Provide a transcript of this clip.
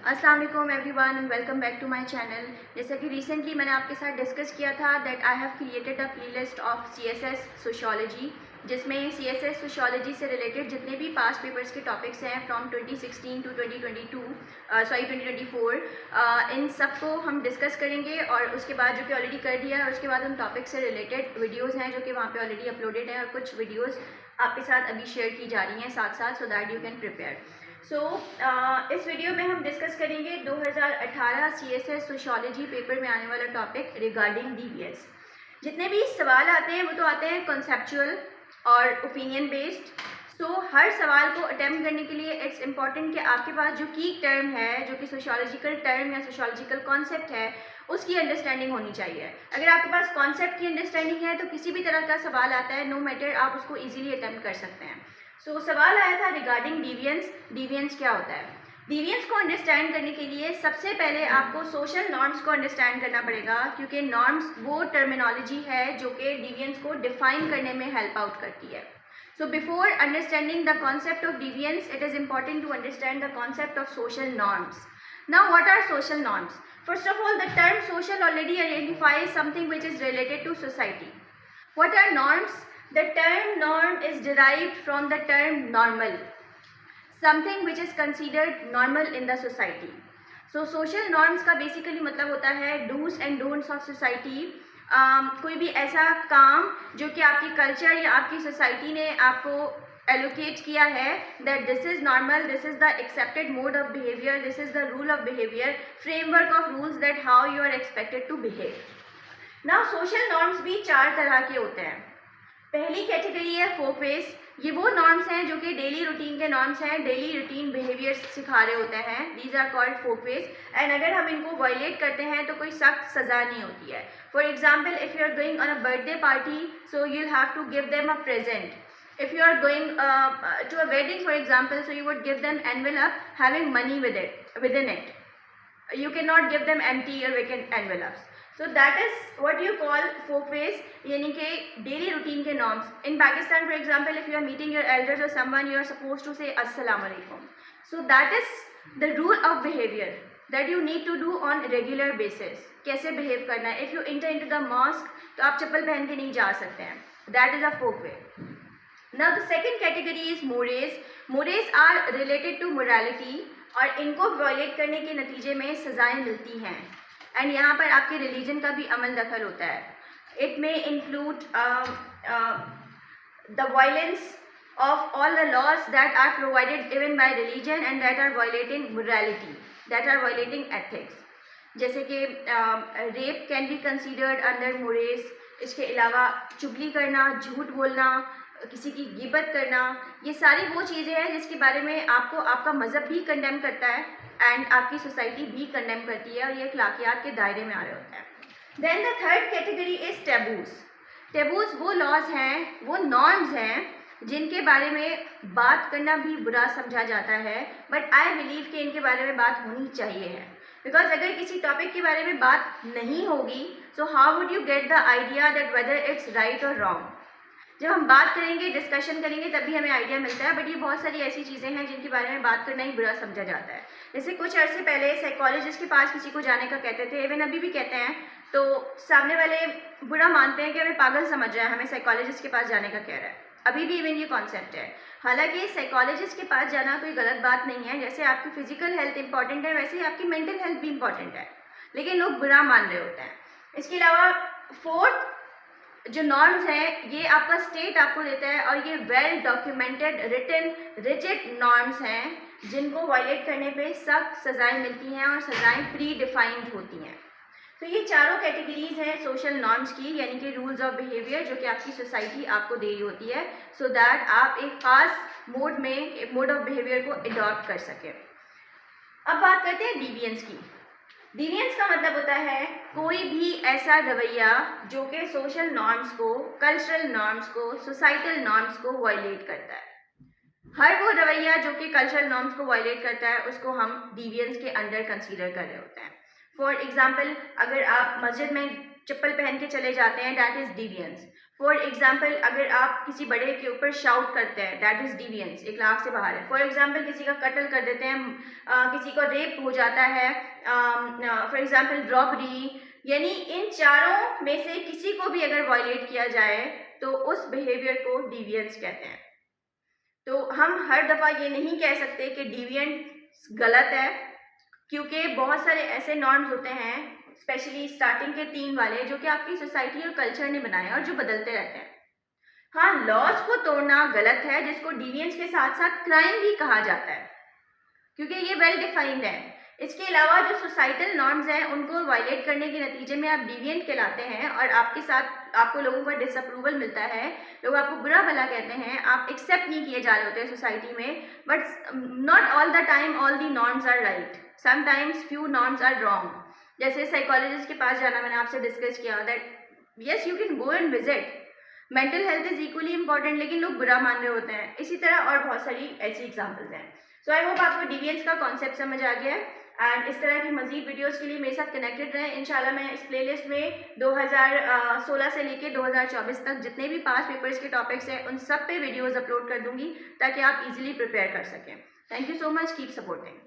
अस्सलाम वालेकुम everyone and welcome back to my channel. जैसा कि रिसेंटली मैंने आपके साथ डिस्कस किया था that I have created a playlist of CSS sociology, जिसमें सीएसएस सोशियोलॉजी से रिलेटेड जितने भी पास्ट पेपर्स के टॉपिक्स हैं फ्रॉम 2016 टू 2024, इन सब को हम डिस्कस करेंगे। और उसके बाद जो कि ऑलरेडी कर दिया है, उसके बाद उन टॉपिक से रिलेटेड वीडियोज़ हैं जो कि वहाँ पे ऑलरेडी अपलोडेड हैं, और कुछ वीडियोज़ आपके साथ अभी शेयर की जा रही हैं साथ साथ, so that you can prepare. इस वीडियो में हम डिस्कस करेंगे 2018 सीएसएस सोशियोलॉजी पेपर में आने वाला टॉपिक रिगार्डिंग डीवीएस। जितने भी सवाल आते हैं वो तो आते हैं कॉन्सेप्चुअल और ओपिनियन बेस्ड। हर सवाल को अटेम्प्ट करने के लिए इट्स इम्पॉर्टेंट कि आपके पास जो की टर्म है, जो कि सोशियोलॉजिकल टर्म या सोशियोलॉजिकल कॉन्सेप्ट है, उसकी अंडरस्टैंडिंग होनी चाहिए। अगर आपके पास कॉन्सेप्ट की अंडरस्टैंडिंग है तो किसी भी तरह का सवाल आता है, नो मैटर, आप उसको ईजिली अटेम्प्ट कर सकते हैं। सवाल आया था रिगार्डिंग डिविएंस। डिविएंस क्या होता है? डिविएंस को अंडरस्टैंड करने के लिए सबसे पहले आपको सोशल नॉर्म्स को अंडरस्टैंड करना पड़ेगा, क्योंकि नॉर्म्स वो टर्मिनोलॉजी है जो कि डिविएंस को डिफाइन करने में हेल्प आउट करती है। Before understanding the concept of deviance, it is important to understand the concept of social norms. Now what are social norms? First of all, the term social already identifies something which is related to society. What are norms? The term norm is derived from the term normal, something which is considered normal in the society. Social norms का basically मतलब होता है do's and don'ts of society. कोई भी ऐसा काम जो कि आपकी कल्चर या आपकी सोसाइटी ने आपको एलोकेट किया है, that this is normal, this is the accepted mode of behaviour, this is the rule of behaviour, framework of rules that how you are expected to behave. Now social norms भी चार तरह के होते हैं। पहली category है Folkways. ये वो नॉर्म्स हैं जो कि डेली रूटीन के नॉर्म्स हैं, डेली रूटीन बिहेवियर सिखा रहे होते हैं, these are called folkways. And अगर हम इनको वायलेट करते हैं तो कोई सख्त सज़ा नहीं होती है। For example, if you are going on a birthday party, so you will have to give them a present. If you are going to a wedding, for example, so you would give them envelope having money within it. You cannot give them empty or vacant envelopes. So that is what you call folkways, यानी कि daily routine के norms. In Pakistan, for example, if you are meeting your elders or someone, you are supposed to say Assalamu alaikum. So that is the rule of behavior that you need to do on regular basis. कैसे behave करना है? If you enter into the mosque, तो आप चप्पल पहन के नहीं जा सकते हैं. That is a folkway. Now the second category is mores. Mores are related to morality, और इनको वायलेट करने के नतीजे में सज़ाएं मिलती हैं। एंड यहाँ पर आपके रिलीजन का भी अमल दखल होता है। It may include the violence of all the laws that are provided even by religion and that are violating morality, that are violating ethics. जैसे कि rape can be considered under मोरेस। इसके अलावा चुगली करना, झूठ बोलना, किसी की गिबत करना, ये सारी वो चीज़ें हैं जिसके बारे में आपको आपका मज़हब भी कंडेम करता है एंड आपकी सोसाइटी भी कंडेम करती है, और ये अखलाकियात के दायरे में आ रहे होते हैं। Then the third category is taboos. Taboos वो लॉज हैं, वो नॉर्म्स हैं जिनके बारे में बात करना भी बुरा समझा जाता है, बट आई बिलीव कि इनके बारे में बात होनी चाहिए है। बिकॉज अगर किसी टॉपिक के बारे में बात नहीं होगी, so how would you get the idea that whether it's right और रॉन्ग? जब हम बात करेंगे, डिस्कशन करेंगे, तभी हमें आइडिया मिलता है। बट ये बहुत सारी ऐसी चीज़ें हैं जिनके बारे में बात करना ही बुरा समझा जाता है। जैसे कुछ अर्से पहले साइकोलॉजिस्ट के पास किसी को जाने का कहते थे, इवन अभी भी कहते हैं, तो सामने वाले बुरा मानते हैं कि हमें पागल समझ रहा है, हमें साइकोलॉजिस्ट के पास जाने का कह रहा है। अभी भी इवन ये कॉन्सेप्ट है। हालांकि साइकोलॉजिस्ट के पास जाना कोई गलत बात नहीं है। जैसे आपकी फिजिकल हेल्थ इंपॉर्टेंट है, वैसे ही आपकी मेंटल हेल्थ भी इंपॉर्टेंट है, लेकिन लोग बुरा मान रहे होते हैं। इसके अलावा फोर्थ जो नॉर्म्स हैं, ये आपका स्टेट आपको देता है, और ये well documented, written, rigid norms हैं जिनको वायलेट करने पे सख्त सज़ाएं मिलती हैं, और सज़ाएं प्री डिफाइंड होती हैं। तो ये चारों कैटेगरीज हैं सोशल नॉर्म्स की, यानी कि रूल्स ऑफ बिहेवियर जो कि आपकी सोसाइटी आपको दे रही होती है, सो दैट आप एक खास मोड में, एक मोड ऑफ बिहेवियर को अडॉप्ट कर सकें। अब बात करते हैं डिविएंस की। डिविएंस का मतलब होता है कोई भी ऐसा रवैया जो कि सोशल नॉर्म्स को, कल्चरल नॉर्म्स को, सोसाइटल नॉर्म्स को वायलेट करता है। हर वो रवैया जो कि कल्चरल नॉर्म्स को वायलेट करता है, उसको हम डिविएंस के अंडर कंसीडर कर रहे होते हैं। फॉर एग्जाम्पल, अगर आप मस्जिद में चप्पल पहन के चले जाते हैं, दैट इज़ डिविएंस। फॉर एग्जाम्पल अगर आप किसी बड़े के ऊपर शाउट करते हैं, दैट इज़ डिवियंस, इखलाक से बाहर है। फॉर एग्जाम्पल किसी का कत्ल कर देते हैं, किसी को रेप हो जाता है, फॉर एग्जाम्पल रॉबरी, यानी इन चारों में से किसी को भी अगर वायलेट किया जाए तो उस बिहेवियर को डिवियंस कहते हैं। तो हम हर दफ़ा ये नहीं कह सकते कि डिविएंट गलत है, क्योंकि बहुत सारे ऐसे नॉर्म्स होते हैं, स्पेशली स्टार्टिंग के 3 वाले, जो कि आपकी सोसाइटी और कल्चर ने बनाए और जो बदलते रहते हैं। हाँ, लॉज को तोड़ना गलत है, जिसको डिविएंस के साथ साथ क्राइम भी कहा जाता है, क्योंकि ये वेल डिफाइंड है। इसके अलावा जो सोसाइटल नॉर्म्स हैं उनको वायलेट करने के नतीजे में आप डिविएंट कहलाते हैं और आपके साथ आपको लोगों का डिसअप्रूवल मिलता है, लोग आपको बुरा भला कहते हैं, आप एक्सेप्ट नहीं किए जा रहे होते हैं सोसाइटी में। But not all the time all the norms are right, sometimes few norms are wrong. जैसे साइकोलॉजिस्ट के पास जाना मैंने आपसे डिस्कस किया, that yes you can go and visit, mental health is equally important, लेकिन लोग बुरा मान रहे होते हैं। इसी तरह और बहुत सारी ऐसी एग्जाम्पल्स हैं। सो आई होप आपको डिविएंस का कॉन्सेप्ट समझ आ गया है। एंड इस तरह की मजीद वीडियोस के लिए मेरे साथ कनेक्टेड रहें। इंशाल्लाह मैं इस प्लेलिस्ट में 2016 से लेके 2024 तक जितने भी पास पेपर्स के टॉपिक्स हैं उन सब पे वीडियोस अपलोड कर दूंगी, ताकि आप इजीली प्रिपेयर कर सकें। Thank you so much, keep supporting.